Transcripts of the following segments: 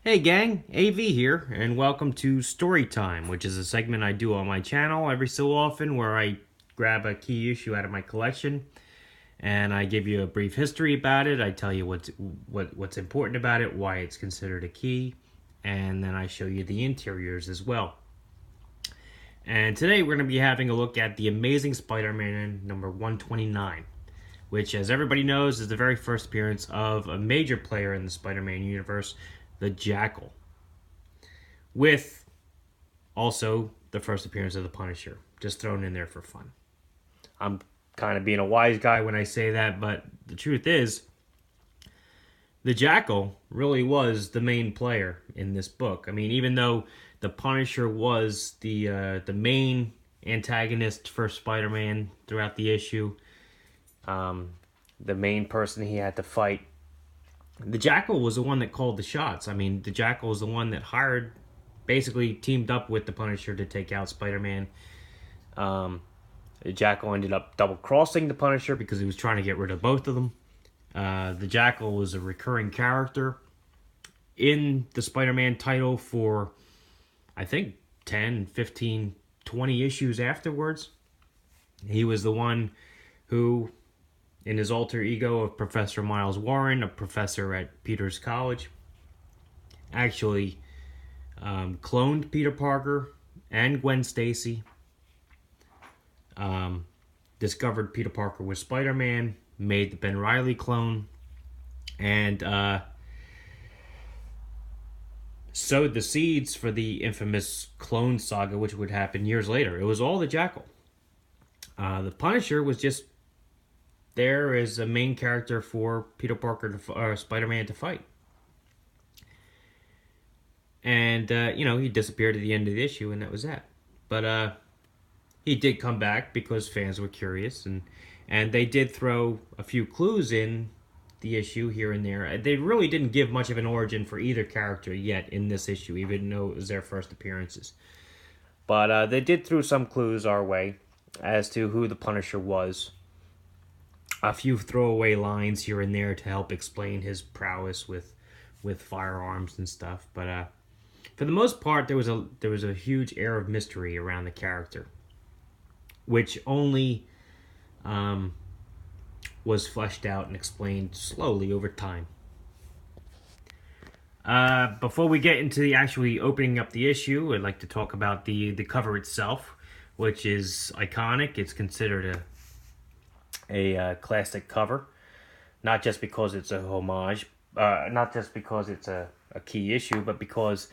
Hey gang, AV here, and welcome to Story Time, which is a segment I do on my channel every so often where I grab a key issue out of my collection and I give you a brief history about it. I tell you what's important about it, why it's considered a key, and then I show you the interiors as well. And today we're going to be having a look at The Amazing Spider-Man number 129, which, as everybody knows, is the very first appearance of a major player in the Spider-Man universe, the Jackal, with also the first appearance of the Punisher, just thrown in there for fun. I'm kind of being a wise guy when I say that, but the truth is, the Jackal really was the main player in this book. I mean, even though the Punisher was the main antagonist for Spider-Man throughout the issue, the main person he had to fight, the Jackal was the one that called the shots. I mean, the Jackal was the one that basically teamed up with the Punisher to take out Spider-Man. The Jackal ended up double-crossing the Punisher because he was trying to get rid of both of them. The Jackal was a recurring character in the Spider-Man title for, I think, 10, 15, 20 issues afterwards. He was the one who, in his alter ego of Professor Miles Warren, a professor at Peter's College, actually cloned Peter Parker and Gwen Stacy, discovered Peter Parker was Spider-Man, made the Ben Reilly clone, and sowed the seeds for the infamous clone saga, which would happen years later. It was all the Jackal. The Punisher was just there as a main character for Peter Parker or Spider-Man to fight. And, he disappeared at the end of the issue, and that was that. But he did come back because fans were curious, and they did throw a few clues in the issue here and there. They really didn't give much of an origin for either character yet in this issue, even though it was their first appearances. But they did throw some clues our way as to who the Punisher was. A few throwaway lines here and there to help explain his prowess with firearms and stuff. But for the most part, there was a huge air of mystery around the character, which only was fleshed out and explained slowly over time. Before we get into the actually opening up the issue, I'd like to talk about the cover itself, which is iconic. It's considered a classic cover, not just because it's a homage, not just because it's a key issue, but because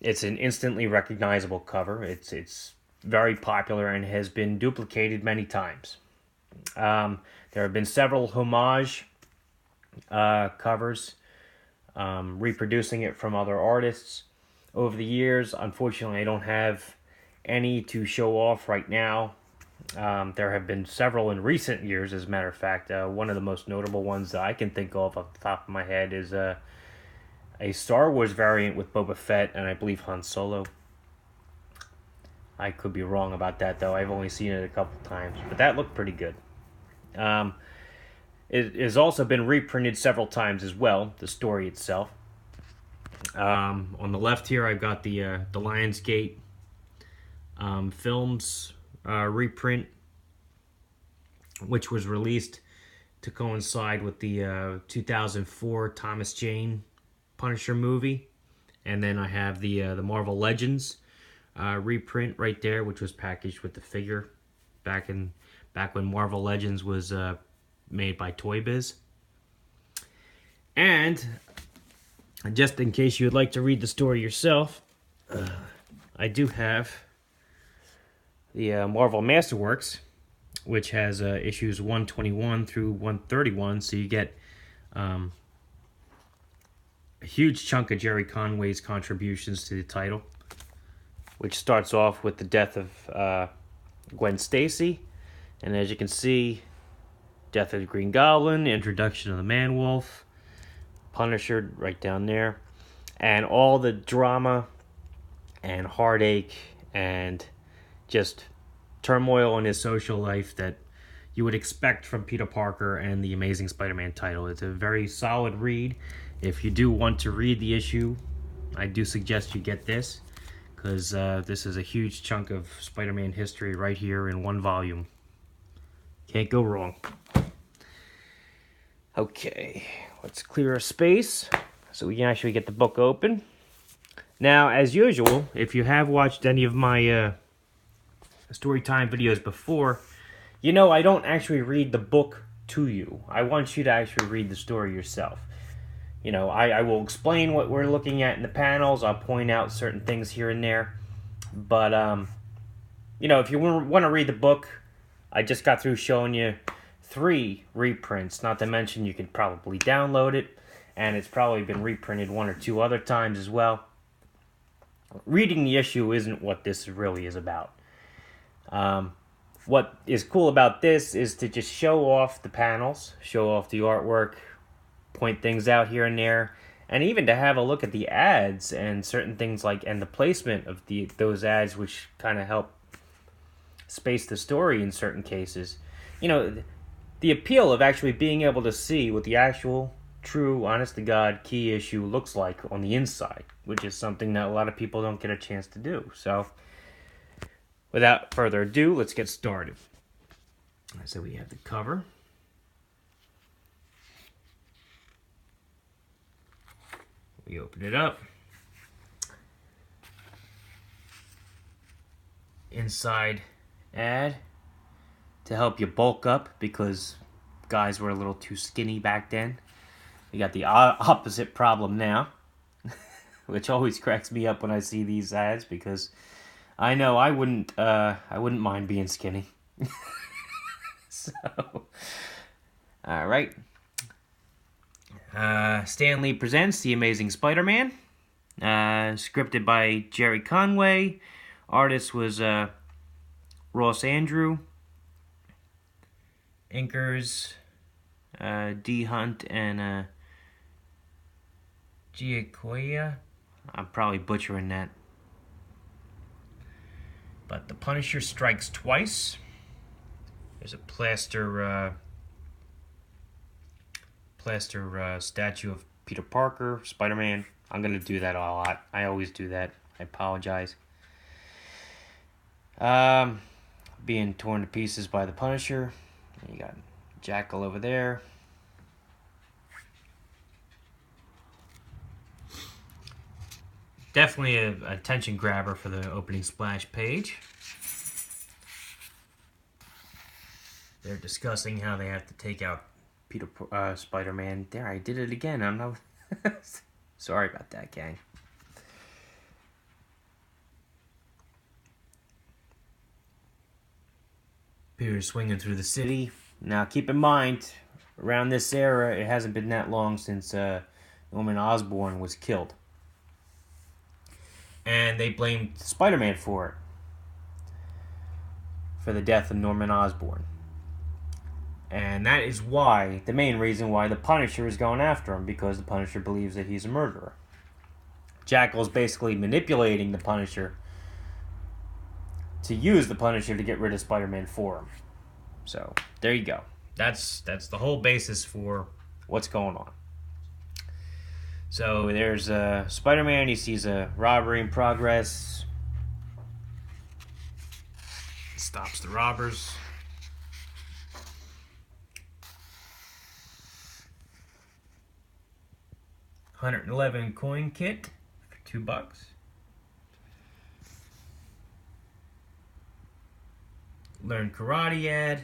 it's an instantly recognizable cover. It's very popular and has been duplicated many times. There have been several homage covers, reproducing it from other artists over the years. Unfortunately, I don't have any to show off right now. There have been several in recent years, as a matter of fact. One of the most notable ones that I can think of off the top of my head is a Star Wars variant with Boba Fett and I believe Han Solo. I could be wrong about that, though. I've only seen it a couple times, but that looked pretty good. It has also been reprinted several times as well, the story itself. On the left here, I've got the Lionsgate Films reprint, which was released to coincide with the 2004 Thomas Jane Punisher movie. And then I have the Marvel Legends reprint right there, which was packaged with the figure back when Marvel Legends was made by Toy Biz. And just in case you would like to read the story yourself, I do have the Marvel Masterworks, which has issues 121 through 131, so you get a huge chunk of Jerry Conway's contributions to the title, which starts off with the death of Gwen Stacy, and as you can see, death of the Green Goblin, introduction of the Man-Wolf, Punisher right down there, and all the drama and heartache and just turmoil in his social life that you would expect from Peter Parker and the Amazing Spider-Man title. It's a very solid read. If you do want to read the issue, I do suggest you get this, because this is a huge chunk of Spider-Man history right here in one volume. Can't go wrong. Okay, let's clear a space so we can actually get the book open. Now, as usual, if you have watched any of my story time videos before, you know I don't actually read the book to you. I want you to actually read the story yourself. You know, I will explain what we're looking at in the panels. I'll point out certain things here and there. But, you know, if you want to read the book, I just got through showing you 3 reprints. Not to mention you could probably download it. And it's probably been reprinted 1 or 2 other times as well. Reading the issue isn't what this really is about. What is cool about this is to just show off the panels, show off the artwork, point things out here and there, and even to have a look at the ads and certain things like, and the placement of those ads, which kind of help space the story in certain cases. You know, the appeal of actually being able to see what the actual, true, honest-to-God key issue looks like on the inside, which is something that a lot of people don't get a chance to do. So, without further ado, let's get started. So we have the cover. We open it up. Inside ad to help you bulk up because guys were a little too skinny back then. We got the opposite problem now, which always cracks me up when I see these ads because I know I wouldn't mind being skinny. So, all right. Stan Lee presents The Amazing Spider-Man. Scripted by Jerry Conway. Artist was Ross Andrew. Inkers D. Hunt and Giacoya. I'm probably butchering that. But the Punisher strikes twice. There's a plaster statue of Peter Parker, Spider-Man. I'm going to do that a lot. I always do that. I apologize. Being torn to pieces by the Punisher. You got Jackal over there. Definitely a attention grabber for the opening splash page. They're discussing how they have to take out Spider-Man. There, I did it again. I'm not... Sorry about that, gang. Peter's swinging through the city. Now, keep in mind, around this era, it hasn't been that long since Norman Osborn was killed. And they blamed Spider-Man for it. For the death of Norman Osborn. And that is why, the main reason why the Punisher is going after him, because the Punisher believes that he's a murderer. Jackal's basically manipulating the Punisher to use the Punisher to get rid of Spider-Man for him. So, there you go. That's the whole basis for what's going on. So, there's Spider-Man. He sees a robbery in progress. Stops the robbers. $111 coin kit for $2. Learn karate ad.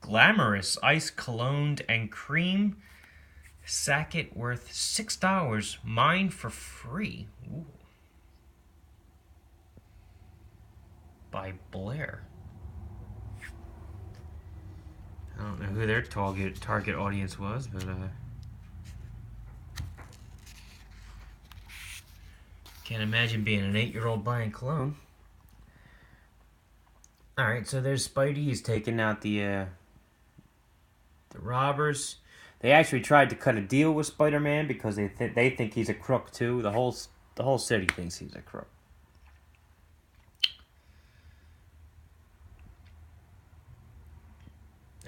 Glamorous ice cologne and cream sacket worth $6. Mine for free. Ooh. By Blair. I don't know who their target audience was, but can't imagine being an 8-year-old buying cologne. Alright, so there's Spidey. He's taking out the robbers. They actually tried to cut a deal with Spider-Man because they think he's a crook too. The whole city thinks he's a crook.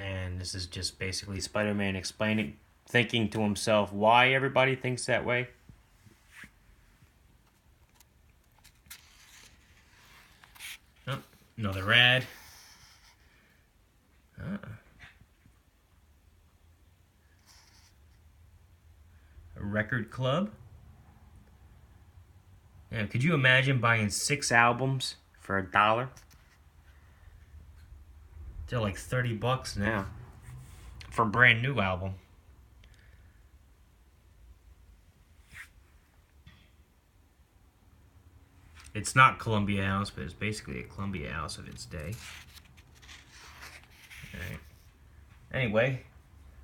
And And this is just basically Spider-Man explaining, thinking to himself why everybody thinks that way. Oh, another ad. A record club. Yeah, could you imagine buying 6 albums for $1? They're like $30 now for a brand new album. It's not Columbia House, but it's basically a Columbia House of its day. Alright. Anyway,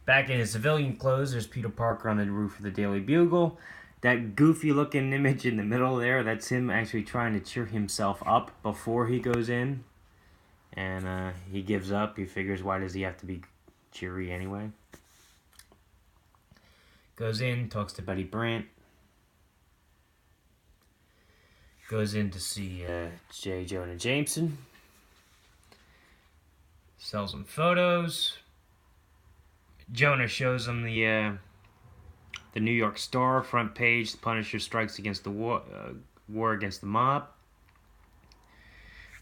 back in his civilian clothes, there's Peter Parker on the roof of the Daily Bugle. That goofy looking image in the middle there, that's him actually trying to cheer himself up before he goes in. And he gives up. He figures, why does he have to be cheery anyway? Goes in, talks to Betty Brant. Goes in to see J. Jonah Jameson. Sells him photos. Jonah shows him the New York Star front page. The Punisher strikes against the war against the mob,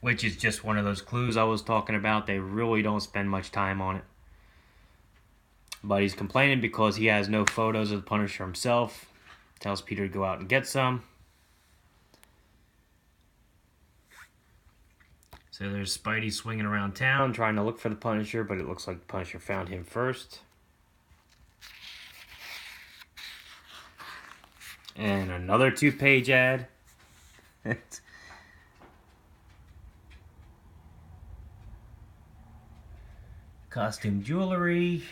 which is just one of those clues I was talking about. They really don't spend much time on it. But he's complaining because he has no photos of the Punisher himself. Tells Peter to go out and get some. So there's Spidey swinging around town trying to look for the Punisher, but it looks like the Punisher found him first. And another 2-page ad. Costume jewelry.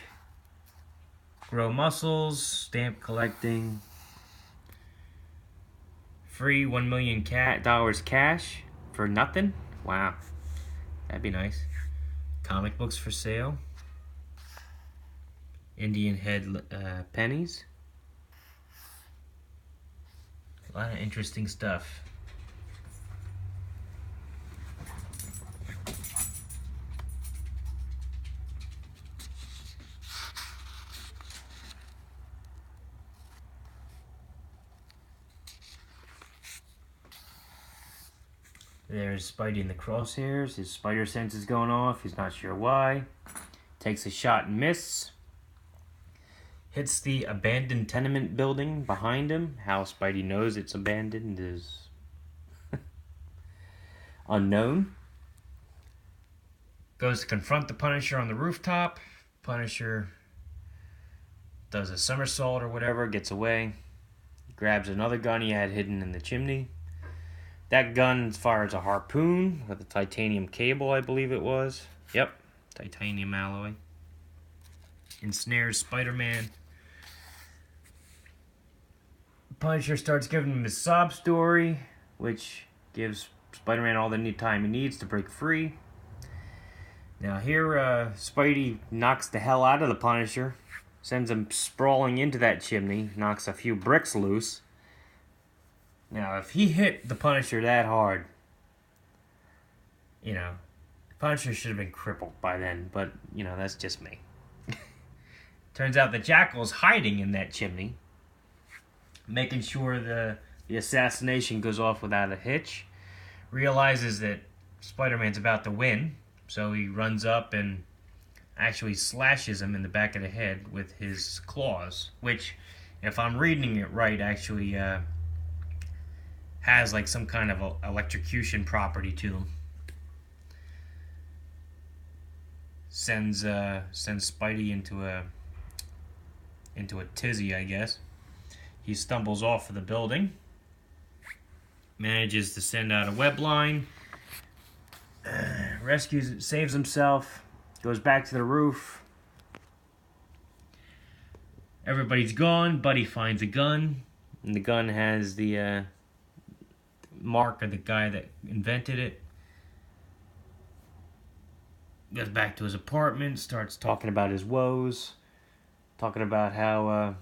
Grow muscles. Stamp collecting. Free $1 million cash for nothing. Wow. That'd be nice. Comic books for sale. Indian head pennies. A lot of interesting stuff. There's Spidey in the crosshairs. His spider sense is going off. He's not sure why. Takes a shot and misses. Hits the abandoned tenement building behind him. How Spidey knows it's abandoned is unknown. Goes to confront the Punisher on the rooftop. Punisher does a somersault or whatever, gets away. Grabs another gun he had hidden in the chimney. That gun fires a harpoon with a titanium cable, I believe it was. Yep, titanium alloy. Ensnares Spider-Man. Punisher starts giving him his sob story, which gives Spider-Man all the time he needs to break free. Now here, Spidey knocks the hell out of the Punisher, sends him sprawling into that chimney, knocks a few bricks loose. Now, if he hit the Punisher that hard, you know, the Punisher should have been crippled by then, but, you know, that's just me. Turns out the Jackal's hiding in that chimney, making sure the assassination goes off without a hitch. Realizes that Spider-Man's about to win, so he runs up and actually slashes him in the back of the head with his claws, which, if I'm reading it right, actually has like some kind of electrocution property to them. Sends Spidey into a tizzy, I guess. He stumbles off of the building. Manages to send out a web line. Saves himself. Goes back to the roof. Everybody's gone. Buddy finds a gun. And the gun has the mark of the guy that invented it. Goes back to his apartment. Starts talking about his woes. Talking about how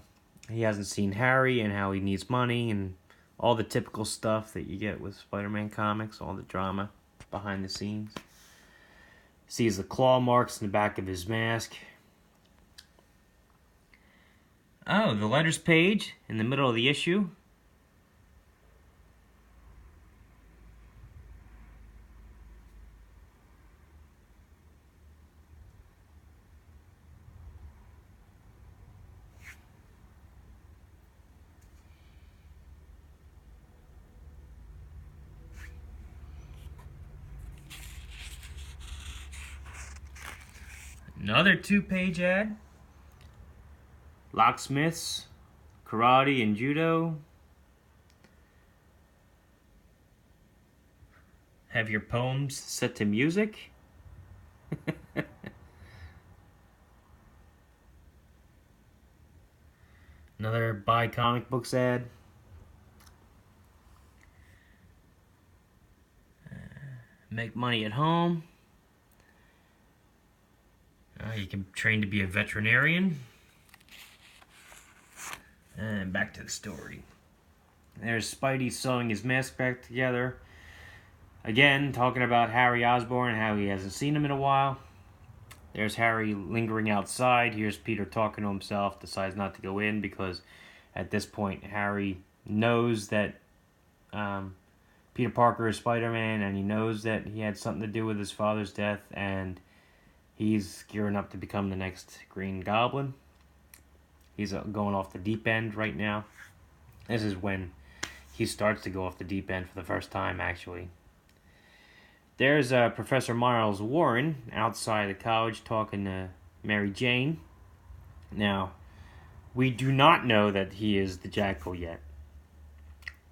he hasn't seen Harry and how he needs money and all the typical stuff that you get with Spider-Man comics, all the drama behind the scenes. Sees the claw marks in the back of his mask. Oh, the letters page in the middle of the issue. Another 2-page ad. Locksmiths, karate and judo. Have your poems set to music. Another buy comic books ad. Make money at home. You can train to be a veterinarian. And back to the story. There's Spidey sewing his mask back together. Again, talking about Harry Osborn and how he hasn't seen him in a while. There's Harry lingering outside. Here's Peter talking to himself. Decides not to go in because at this point Harry knows that Peter Parker is Spider-Man, and he knows that he had something to do with his father's death, and he's gearing up to become the next Green Goblin. He's going off the deep end right now. This is when he starts to go off the deep end for the first time, actually. There's Professor Miles Warren outside the college talking to Mary Jane. Now, we do not know that he is the Jackal yet,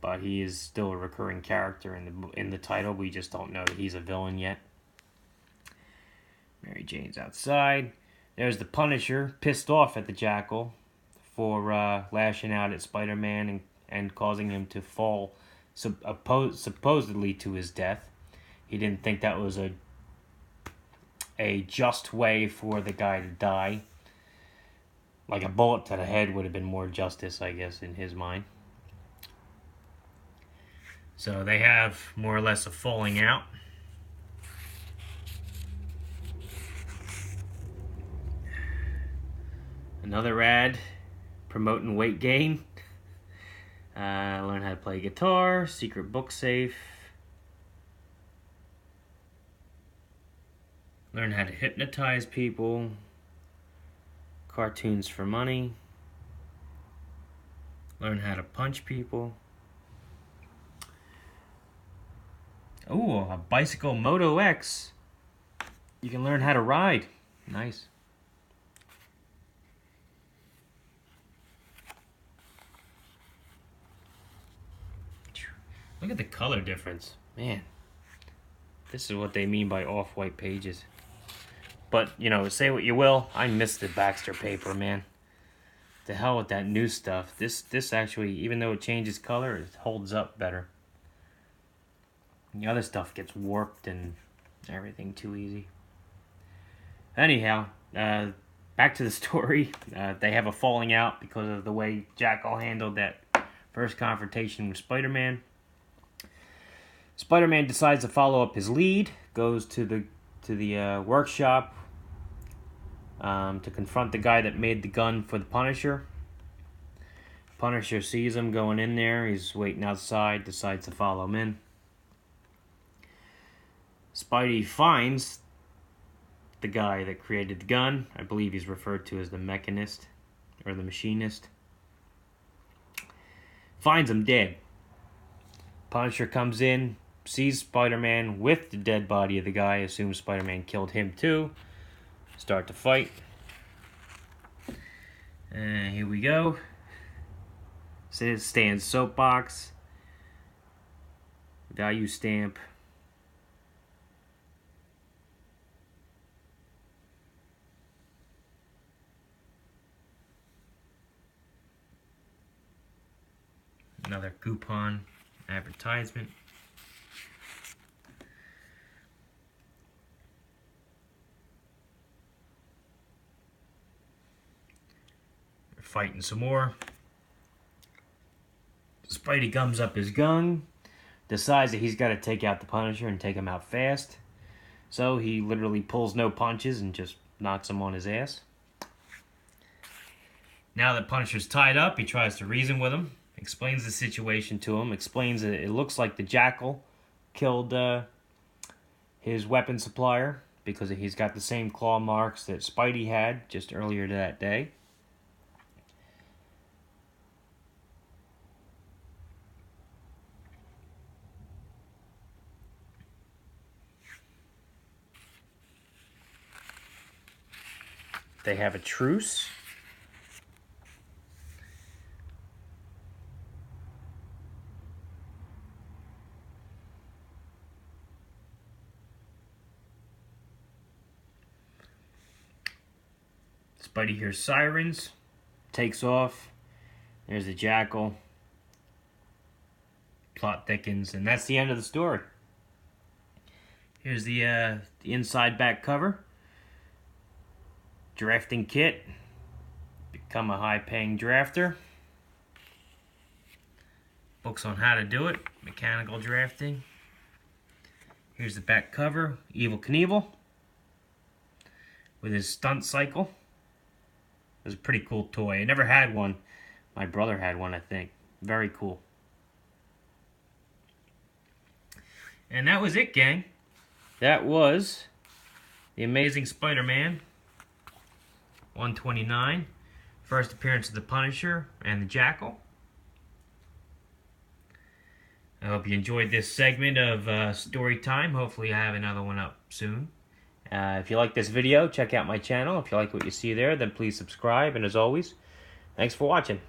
but he is still a recurring character in the title. We just don't know that he's a villain yet. Mary Jane's outside. There's the Punisher, pissed off at the Jackal for lashing out at Spider-Man and causing him to fall supposedly to his death. He didn't think that was a just way for the guy to die. Like a bullet to the head would have been more justice, I guess, in his mind. So they have more or less a falling out. Another ad promoting weight gain. Learn how to play guitar, secret book safe. Learn how to hypnotize people. Cartoons for money. Learn how to punch people. Oh, a bicycle Moto X. You can learn how to ride. Nice. Look at the color difference. Man, this is what they mean by off-white pages. But, you know, say what you will, I miss the Baxter paper, man. The hell with that new stuff. This actually, even though it changes color, it holds up better. The other stuff gets warped and everything too easy. Anyhow, back to the story. They have a falling out because of the way Jackal handled that first confrontation with Spider-Man. Spider-Man decides to follow up his lead, goes to the workshop to confront the guy that made the gun for the Punisher. Punisher sees him going in there. He's waiting outside, decides to follow him in. Spidey finds the guy that created the gun. I believe he's referred to as the mechanist or the machinist. Finds him dead. Punisher comes in, sees Spider-Man with the dead body of the guy, assumes Spider-Man killed him too. Start to fight. And here we go. Says stay in soapbox. Value stamp. Another coupon advertisement. They're fighting some more. Spidey gums up his gun, decides that he's got to take out the Punisher and take him out fast. So he literally pulls no punches and just knocks him on his ass. Now that Punisher's tied up, he tries to reason with him, explains the situation to him, explains that it looks like the Jackal killed his weapon supplier because he's got the same claw marks that Spidey had just earlier that day. They have a truce. Spidey hears sirens, takes off. There's the Jackal. Plot thickens, and that's the end of the story. Here's the inside back cover. Drafting kit. Become a high-paying drafter. Books on how to do it. Mechanical drafting. Here's the back cover. Evel Knievel with his stunt cycle. It was a pretty cool toy. I never had one. My brother had one, I think. Very cool. And that was it, gang. That was The Amazing Spider-Man 129. First appearance of the Punisher and the Jackal. I hope you enjoyed this segment of story time. Hopefully I have another one up soon. If you like this video, check out my channel. If you like what you see there, then please subscribe. And as always, thanks for watching.